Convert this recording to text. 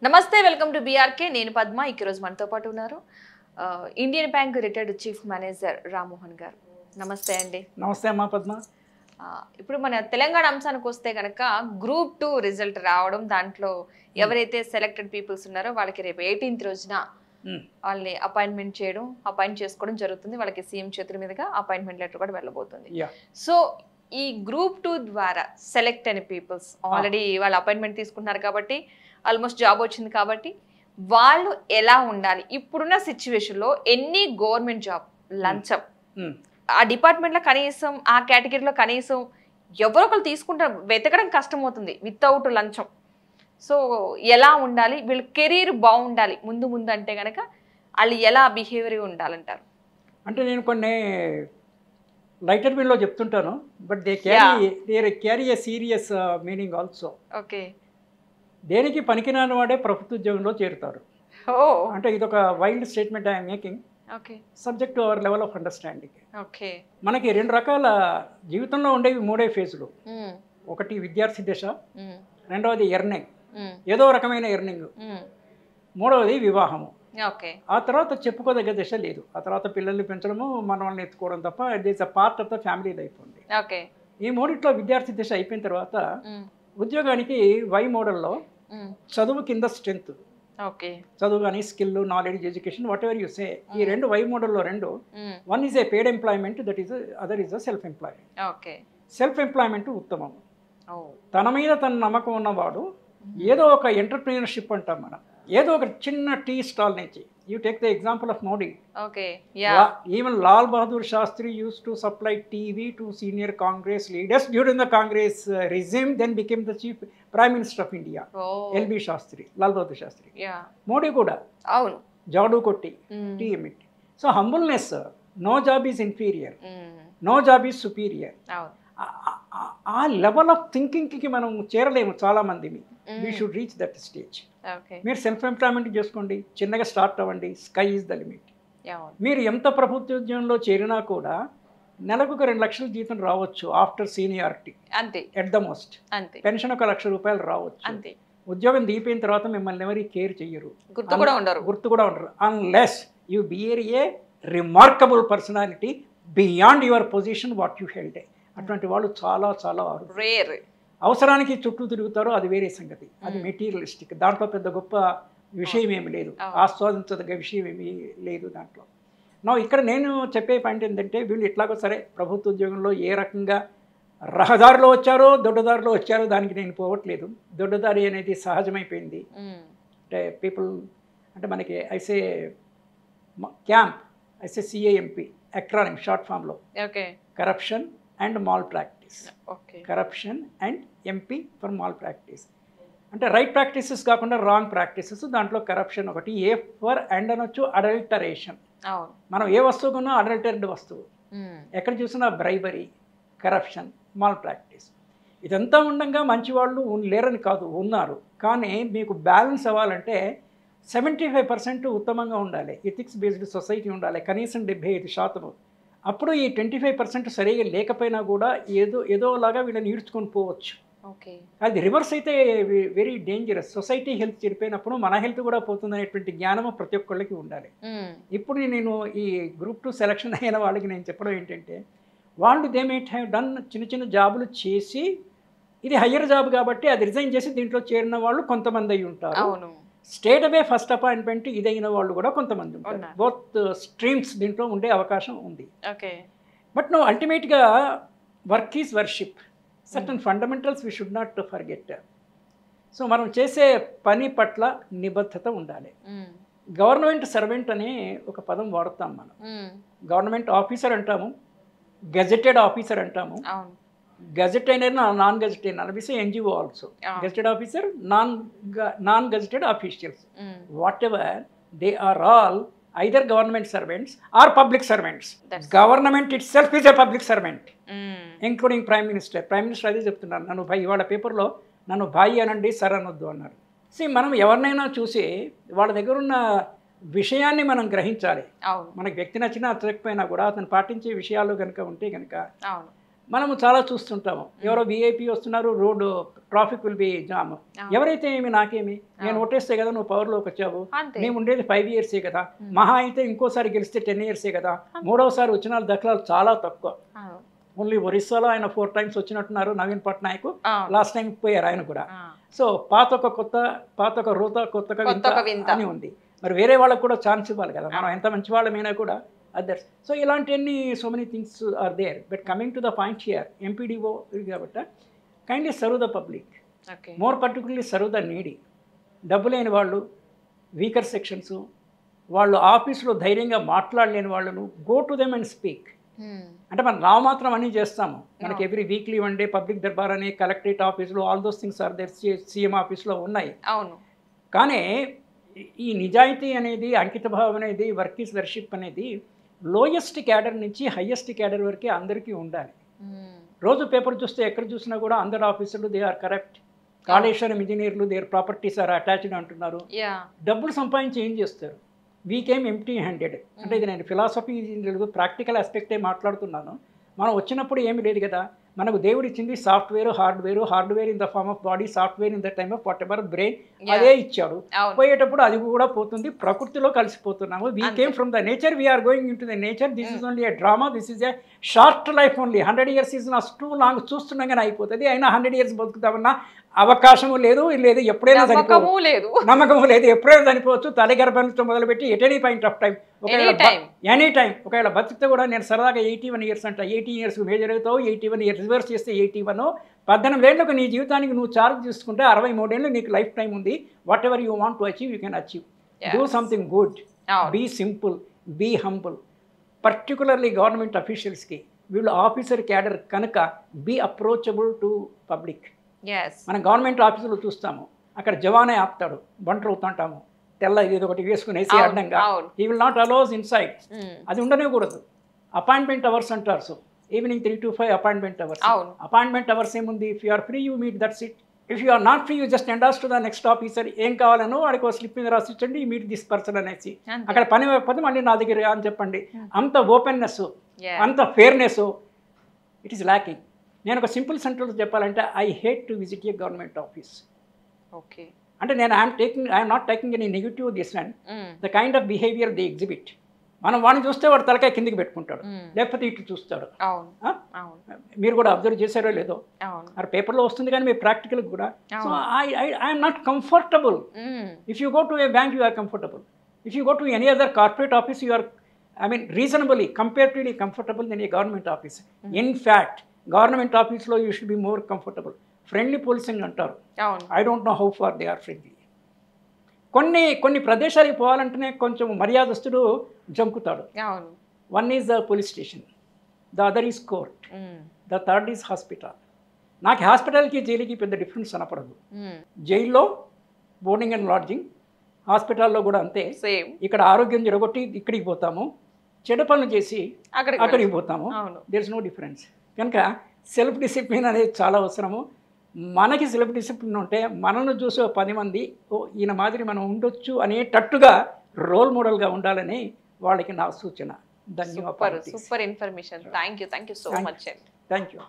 నమస్తే welcome to BRK నేను పద్మ ఈ రోజు మనతో పాటు ఉన్నారు Indian bank retired chief manager Rammohan గారు. నమస్తే అండి. నమస్తే అమ్మా పద్మ. ఇప్పుడు మన తెలంగాణ అంశానికి వస్తే కనుక గ్రూప్ 2 రిజల్ట్ రావడం, దాంట్లో ఎవరైతే సెలెక్టెడ్ పీపుల్స్ ఉన్నారో వాళ్ళకి రేపు 18th రోజున వాళ్ళని అపాయింట్ చేసుకోవడం జరుగుతుంది. వాళ్ళకి సీఎం చేతుల మీదుగా అపాయింట్మెంట్ లెటర్ కూడా వెళ్ళబోతుంది. సో ఈ గ్రూప్ 2 ద్వారా సెలెక్ట్ అయిన పీపుల్స్ ఆల్రెడీ వాళ్ళు అపాయింట్మెంట్ తీసుకుంటున్నారు కాబట్టి ఆల్మోస్ట్ జాబ్ వచ్చింది కాబట్టి వాళ్ళు ఎలా ఉండాలి? ఇప్పుడున్న సిచ్యువేషన్లో ఎన్ని గవర్నమెంట్ జాబ్ లంచం ఆ డిపార్ట్మెంట్లో కనీసం ఆ కేటగిరీలో కనీసం ఎవరో ఒకరు తీసుకుంటారు, వెతకడం కష్టమవుతుంది వితౌట్ లంచం. సో ఎలా ఉండాలి? వీళ్ళ కెరీర్ బాగుండాలి ముందు అంటే కనుక వాళ్ళు ఎలా బిహేవియర్ ఉండాలంటారు? అంటే నేను కొన్ని లైటర్ మీన్లో చెప్తుంటాను, but they carry A serious meaning also. Okay. దేనికి పనికిరాని వాడే ప్రభుత్వ ఉద్యోగంలో చేరుతారు. అంటే ఇదొక wild statement I'm making, subject to our level of understanding. Okay. మనకి రెండు రకాల జీవితంలో ఉండేవి, మూడే ఫేజులు. ఒకటి విద్యార్థి దశ, రెండవది ఎర్నింగ్, ఏదో రకమైన ఎర్నింగ్, మూడవది వివాహము. ఆ తర్వాత చెప్పుకోదగ్గ దశ లేదు. ఆ తర్వాత పిల్లల్ని పెంచడము, మనల్ని ఎత్తుకోవడం తప్ప it is a part of the family life ఉంది. ఈ మూడిట్లో విద్యార్థి దశ అయిపోయిన తర్వాత ఉద్యోగానికి వై మోడల్లో చదువు కింద స్ట్రెంత్, చదువు కానీ skill, knowledge, education, what ever you say, ఈ రెండు వై మోడల్లో రెండు. One is a paid employment, that is other is a self employment. Self employment ఉత్తమం. తన మీద తన నమ్మకం ఉన్నవాడు ఏదో ఒక ఎంటర్ప్రీనర్షిప్ అంటాం మనం, ఏదో ఒక చిన్న టీ స్టాల్ నుంచి. You take the example of Modi. Even Lal Bahadur Shastri used to supply TV to senior Congress leaders during the Congress regime, then became the chief prime minister of India. LB Shastri, Lal Bahadur Shastri. Modi కూడా జాడు కొట్టి టీ ఎమిట్. So humbleness, no job is inferior, no job is superior. ఆ level of థింకింగ్కి మనం చేరలేము చాలామంది. We should reach that stage. మీరు సెల్ఫ్ ఎంప్లాయ్మెంట్ చేసుకోండి, చిన్నగా స్టార్ట్ అవ్వండి, స్కై ఈజ్ ద లిమిట్. మీరు ఎంత ప్రభుత్వ ఉద్యోగంలో చేరినా కూడా నెలకు 2 లక్షల జీతం రావచ్చు ఆఫ్టర్ సీనియారిటీ, అంతే ఎట్ ద మోస్ట్. పెన్షన్ 1 లక్ష రూపాయలు రావచ్చు. ఉద్యోగం దిగిపోయిన తర్వాత మిమ్మల్ని ఎవరి కేర్ చెయ్యరు, గుర్తు కూడా ఉండరు, unless you bear a remarkable personality beyond your position what you held. అటువంటి వాళ్ళు చాలా చాలా రేర్. అవసరానికి చుట్టూ తిరుగుతారో అది వేరే సంగతి, అది మెటీరియలిస్టిక్. దాంట్లో పెద్ద గొప్ప విషయం ఏమి లేదు, ఆస్వాదించదగ్గ విషయం ఏమీ లేదు దాంట్లో. ఇక్కడ నేను చెప్పే పాయింట్ ఏంటంటే, వీళ్ళు ఎట్లాగో సరే ప్రభుత్వ ఉద్యోగంలో ఏ రకంగా రహదారిలో వచ్చారో దొడ్డదారిలో వచ్చారో దానికి నేను పోవట్లేదు. దొడ్డదారి అనేది సహజమైపోయింది. అంటే పీపుల్ అంటే మనకి ఐసే క్యాంప్, ఐసే సిఏఎంపి ఎక్రానిమ్ షార్ట్ ఫామ్లో, corruption and mall practice. Corruption and MP for mall practice అంటే రైట్ ప్రాక్టీసెస్ కాకుండా రాంగ్ ప్రాక్టీసెస్. దాంట్లో కరప్షన్ ఒకటి. ఏ ఫర్ అండ్ అనొచ్చు అడల్టరేషన్. మనం ఏ వస్తువు కొన్నా అడల్టర్డ్ వస్తువు, ఎక్కడ చూసినా బ్రైబరీ, కరప్షన్, మాల్ ప్రాక్టీస్. ఇదంతా ఉండగా మంచి వాళ్ళు లేరని కాదు, ఉన్నారు. కానీ మీకు బ్యాలెన్స్ అవ్వాలంటే 75% ఉత్తమంగా ఉండాలి, ఎథిక్స్ బేస్డ్ సొసైటీ ఉండాలి, కనీసం 75%. అప్పుడు ఈ 25% సరిగా లేకపోయినా కూడా ఏదోలాగా వీళ్ళని ఈడ్చుకొని పోవచ్చు. అది రివర్స్ అయితే వెరీ డేంజరస్. సొసైటీ హెల్త్ చెడిపోయినప్పుడు మన హెల్త్ కూడా పోతుందనేటువంటి జ్ఞానము ప్రతి ఒక్కళ్ళకి ఉండాలి. ఇప్పుడు నేను ఈ గ్రూప్ 2 సెలక్షన్ అయిన వాళ్ళకి నేను చెప్పడం ఏంటంటే, వాళ్ళు దే మైట్ హ్యావ్ డన్ చిన్న చిన్న జాబులు చేసి, ఇది హయ్యర్ జాబ్ కాబట్టి అది రిజైన్ చేసి దీంట్లో చేరిన వాళ్ళు కొంతమంది అయి ఉంటారు. స్టేట్ అవే ఫస్ట్ అపాయింట్మెంట్ ఇదైన వాళ్ళు కూడా కొంతమంది ఉంటారు. బోత్ స్ట్రీమ్స్ దీంట్లో ఉండే అవకాశం ఉంది. బట్ నో అల్టిమేట్గా work is worship. Certain fundamentals we should not forget. So మనం చేసే పని పట్ల నిబద్ధత ఉండాలి. గవర్నమెంట్ సర్వెంట్ అనే ఒక పదం వాడుతాం మనం. గవర్నమెంట్ ఆఫీసర్ అంటాము, గెజెటెడ్ ఆఫీసర్ అంటాము. గెజెట్ అయిన నాన్ గెజెట్ అయిన అనిపిస్తే NGO also. Gazetted officer, non gazetted officials, whatever they are all either government servants or public servants. Government itself is a public servant, including prime minister. Prime minister అదే చెప్తున్నారు, నన్ను భాయ్, ఇవాళ పేపర్లో నన్ను భాయ్ అనండి, sir అనొద్దు అన్నారు. మనం ఎవరినైనా చూసి వాళ్ళ దగ్గర ఉన్న విషయాన్ని మనం గ్రహించాలి. మనకు వ్యక్తి నచ్చినా నచ్చకపోయినా కూడా అతను పాటించే విషయాలు కనుక ఉంటే కనుక మనము చాలా చూస్తుంటాము. ఎవరో విఐపి వస్తున్నారు, road traffic will be jam. ఎవరైతే ఏమి నాకేమి, నేను ఓటేస్తే కదా నువ్వు పవర్లోకి వచ్చావు, మేము ఉండేది 5 years కదా, మహా అయితే ఇంకోసారి గెలిస్తే 10 years కదా, మూడవసారి వచ్చిన దాఖలాలు చాలా తక్కువ. ఓన్లీ ఒరిస్సాలో ఆయన 4 times వచ్చినట్టున్నారు, నవీన్ పట్నాయక్ లాస్ట్ టైం పోయారు ఆయన కూడా. సో పాత ఒక రోత కొత్త వింత అని ఉంది. మరి వేరే వాళ్ళకు కూడా ఛాన్స్ ఇవ్వాలి కదా, మనం ఎంత మంచి వాళ్ళమైనా కూడా అదర్స్. సో ఇలాంటివన్నీ so many things are there. But coming to the point here, MPDO కాబట్టి kindly serve the public, more particularly serve the needy. డబ్బు లేని వాళ్ళు, వీకర్ సెక్షన్స్, వాళ్ళు ఆఫీసులో ధైర్యంగా మాట్లాడలేని వాళ్ళను go to them and speak. అంటే మనం మాత్రం అన్నీ చేస్తాము, మనకి ఎవ్రీ వీక్లీ 1 day పబ్లిక్ దర్బార్ అని, కలెక్టరేట్ ఆఫీసులో, all those things are there, CM ఆఫీస్లో ఉన్నాయి. అవును. కానీ ఈ నిజాయితీ అనేది, అంకితభావం అనేది, వర్క్ ఈజ్ వర్షిప్ అనేది లోయెస్ట్ క్యాడర్ నుంచి హయ్యెస్ట్ క్యాడర్ వరకే అందరికీ ఉండాలి. రోజు పేపర్ చూస్తే ఎక్కడ చూసినా కూడా అందరు ఆఫీసర్లు దే ఆర్ కరప్ట్, కాళేశ్వరం ఇంజనీర్లు దేర్ ప్రాపర్టీస్ ఆర్ అటాచ్డ్ అంటున్నారు. డబ్బులు సంపాదించి ఏం చేస్తారు? వీకేమ్ ఎంప్టీ హ్యాండెడ్. అంటే ఇది నేను ఫిలాసఫీ ప్రాక్టికల్ ఆస్పెక్టే మాట్లాడుతున్నాను. మనం వచ్చినప్పుడు ఏమి లేదు కదా, మనకు దేవుడు ఇచ్చింది software, hardware in the form of body, software in the time of whatever brain, అదే ఇచ్చాడు. పోయేటప్పుడు అది కూడా పోతుంది, ప్రకృతిలో కలిసిపోతున్నాము. We came from the nature, we are going into the nature. This is only a drama, this is a short life only. 100 years is not too long. చూస్తున్నాగానే అయిపోతుంది. అయినా 100 years బతుకుతామన్నా అవకాశము లేదు, ఎప్పుడైనా నమ్మకము లేదు, ఎప్పుడైనా చనిపోవచ్చు. తల్లి గర్భం నుంచి మొదలుపెట్టి at any point of time, any time. ఒకవేళ బతికితే కూడా నేను సరదాగా 81 years అంట, 18 years మేజర్ అవుతావు, 81 years రివర్స్ చేస్తే 81, 18 ఏళ్ళకు నీ జీవితానికి నువ్వు చార్జ్ తీసుకుంటే 63 ఏళ్ళు నీకు లైఫ్ టైం ఉంది. Whatever you want to achieve, you can achieve. Do something good, be simple, be humble. Particularly government అఫీషియల్స్కి, వీళ్ళు ఆఫీసర్ క్యాడర్ కనుక బీ అప్రోచబుల్ టు పబ్లిక్. మనం గవర్నమెంట్ ఆఫీసులో చూస్తాము, అక్కడ జవానే ఆపుతాడు, బంటర్ అవుతుంటాము, తెల్ల ఇది ఒకటి వేసుకునేసి అడ్డంగా. He will not allows inside. అది ఉండనేకూడదు. అపాయింట్మెంట్ అవర్స్ అంటారు. So evening 3 to 5 appointment hours. Appointment hours ఏముంది? If you are free you meet that seat, if you are not free you just endorse to the next officer. ఏం కావాలనో వాడికి ఒక slip మీద రాసిచ్చండి, meet this person అనేసి. అక్కడ పని అయిపోతే మళ్ళీ నా దగ్గర అని చెప్పండి. అంత ఓపెన్నెస్, అంత ఫేర్నెస్ ఇట్ ఈస్ ల్యాకింగ్. నేను ఒక సింపుల్ సెంటెన్స్ చెప్పాలంటే, I hate to visit A government office. Okay, అంటే నేను I'm not taking any negative this and the kind of behaviour they exhibit. మనం వాడిని చూస్తే వాడు తలకాయ కిందికి పెట్టుకుంటాడు, లేకపోతే ఇటు చూస్తాడు. మీరు కూడా అబ్జర్వ్ చేశారో లేదో, మరి పేపర్లో వస్తుంది కానీ మీ ప్రాక్టికల్ కూడా. So I'm not comfortable. If you go to a bank you are comfortable. If you go to any other corporate office you are reasonably, comparatively comfortable than a government office. In fact, government office lo you should be more comfortable. Friendly policing antaru. I don't know how far they are friendly. కొన్ని ప్రదేశాలకు పోవాలంటేనే కొంచెం మర్యాదస్తుడు జంకుతాడు. One is the police station, the other is court, the third is hospital. నాకు హాస్పిటల్కి జైలుకి పెద్ద difference కనపడదు. జైల్లో boarding and lodging, హాస్పిటల్లో కూడా అంతే. ఇక్కడ ఆరోగ్యం జరగొట్టి ఇక్కడికి పోతాము, చెడు పనులు చేసి అక్కడికి పోతాము. There is no difference. కనుక సెల్ఫ్ డిసిప్లిన్ అనేది చాలా అవసరము. మనకి సెల్ఫ్ డిసిప్లిన్ ఉంటే మనల్ని చూసే 10 మంది ఈయన మాదిరి మనం ఉండొచ్చు అనేటట్టుగా రోల్ మోడల్గా ఉండాలని వాళ్ళకి నా సూచన. ధన్యవాదాలు. Super information. Thank you so much. Thank you.